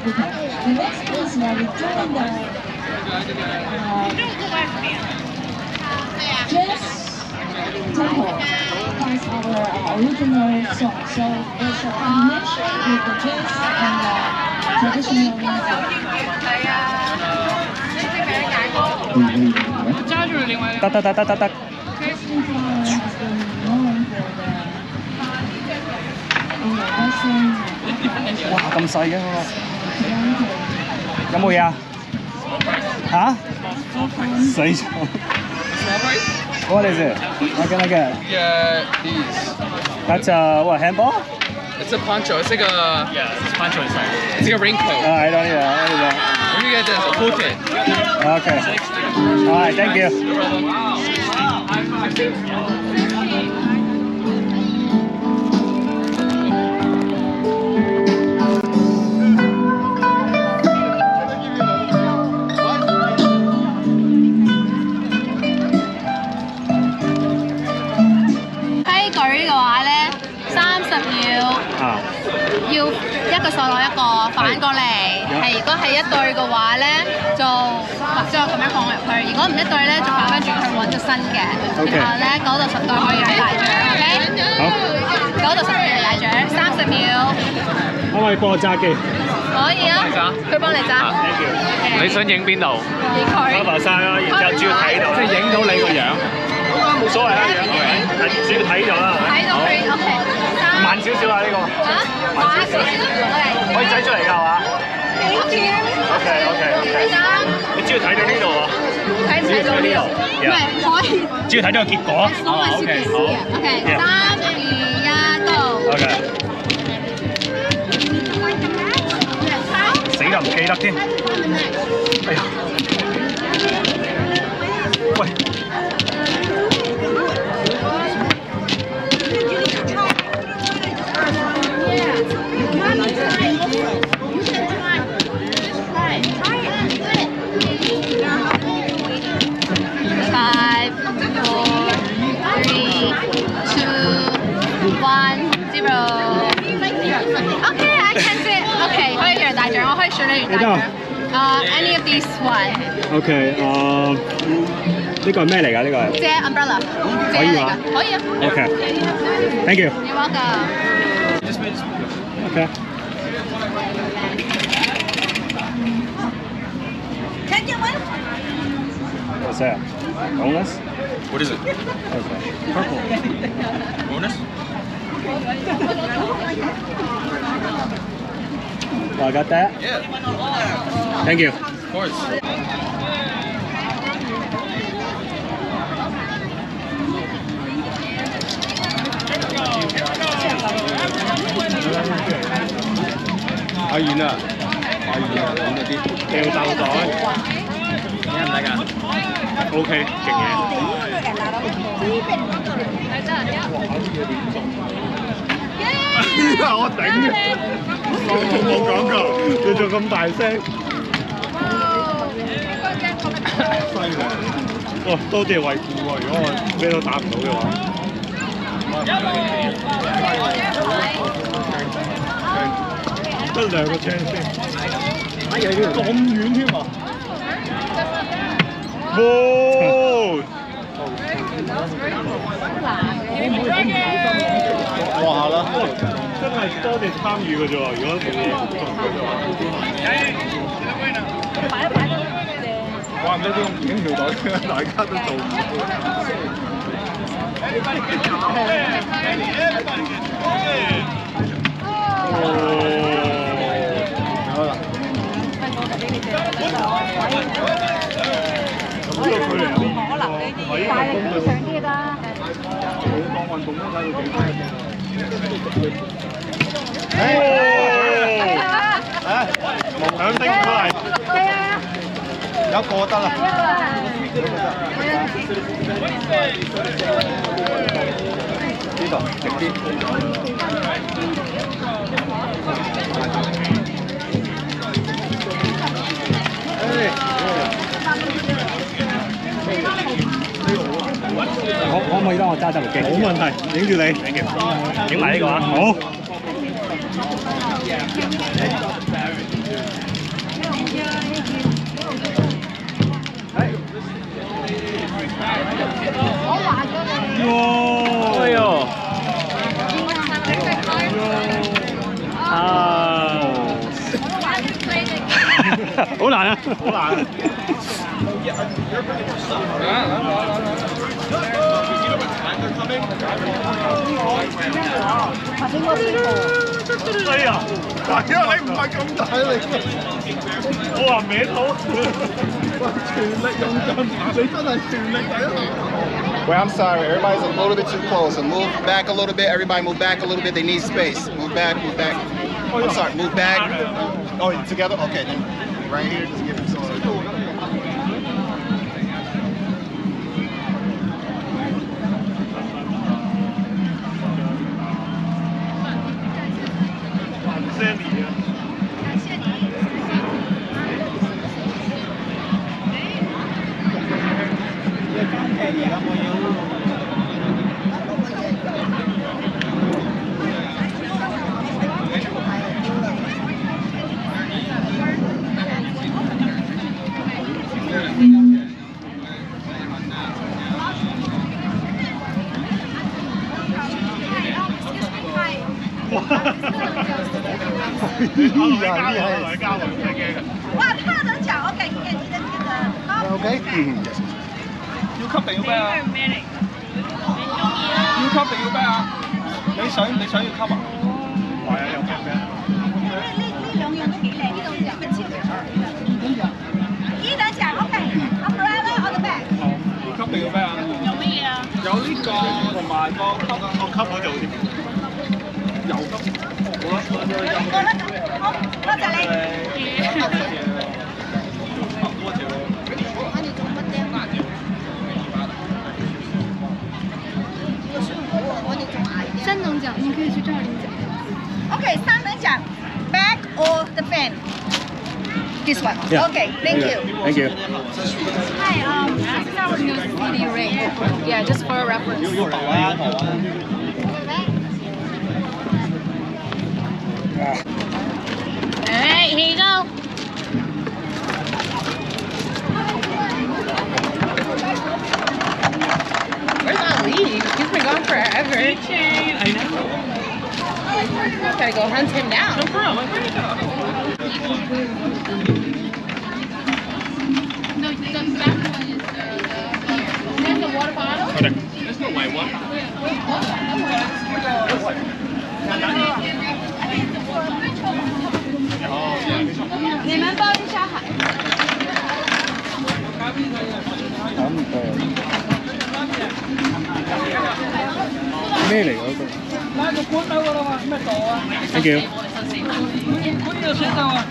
Okay. The next is we join the Jazz Temple. That's our original song. So it's a combination with the jazz and traditional music. 得。This festival has been known for the Western 哇，咁細嘅喎，有冇嘢啊？嚇？死咗。What is it? What can I get? Yeah, these. That's what, handball? It's a poncho. It's like a it's poncho inside. It's like a raincoat. I don't need that. What is that? Let me get this. A cool kit. Okay. All right, thank you. No problem. 要一個上落一個反過嚟，係如果係一對嘅話咧，就將咁樣放入去；如果唔一對咧，就反翻轉去揾個新嘅。然後咧嗰度10對可以係大獎 ，OK？ 好。嗰度10對係大獎，30秒。可唔可以幫我揸機？可以啊，佢幫你揸。Thank you。你想影邊度？影佢。開埋晒啦，然之後主要睇到，即係影到你個樣。冇所謂啦，樣主要睇咗啦。睇到佢 OK。慢少少啊呢個。嚇？慢少少。可以擠出嚟㗎係嘛 ？OK。你只要睇到呢度喎。睇唔睇到呢度？唔係可以。只要睇到個結果。OK。3、2、1，到。OK。死啦唔記得添。哎呀！喂。大獎我可以選你完大獎。Any of these one。OK， 呢個係咩嚟㗎？呢個係。遮 umbrella。可以嗎？可以啊。OK。Thank you。You're welcome。OK。Can you win? What's that? Bonus? What is it? Okay. Purple. Bonus? Oh, I got that? Yeah. Thank you. Of course. Ở gì nữa? Ở gì nữa? Kêu tàu tỏi. Nghe唔得㗎 ？OK， 勁嘢。我頂嘅，我冇講過，你仲咁大聲。犀利！哇，多謝惠顧喎，如果我咩都打唔到嘅話。得2個 chance 先。咁遠添啊！哇！過下啦，真係多謝參與嘅啫喎，如果冇嘢做嘅話。怪唔得啲咁影條袋，大家都做唔到。好啦。咁呢個距離有啲遠喎，大力啲上啲啦。冇當運動都睇到幾快。兩丁都係。係啊。有一個得啦。呢度直啲。可唔可以幫我揸部機？冇問題，影住你，影埋呢個啊，好。好難啊！好難。哎呀！係啊，你唔係咁大力嘅，我話歪頭，全力用盡，你真係全力第一。Wait, I'm sorry. Everybody's a little bit too close. So move back a little bit. Everybody move back a little bit. They need space. Move back, move back. I'm sorry, move back. Oh, together? Okay, then right here, just give him some space. Sandy 啊！哇，他能講，我感覺你的那個 Okay? Mm-hmm. 要吸定要啤啊？要吸定要啤啊？你想要吸啊？係啊，有啤啤。呢兩樣都幾靚，呢度有咩超呢等獎 OK， umbrella on the back。要吸定要啤啊？有乜嘢啊？有呢個同埋個吸嗰度添。有吸。好啦。好，多謝你。三等獎，你可以去這兒領獎。 OK， 三等獎 ，back or the fan？ This one. Yeah. Okay, thank you. Thank you. Hi, this is our new CD ring. Yeah, just for reference. Alright, here you go. Where's our lead? He's been gone forever. I know. Gotta go hunt him down. No problem. Where'd he go? No, the back one is here. There's the water bottle. Okay. There's no white one. Oh, yeah. 你們包一下海。咩嚟㗎嗰個？拉個罐兜㗎啦嘛，咩度啊？Thank you。罐有水兜啊？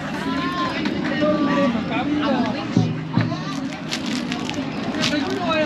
咁㗎。你咁耐啊？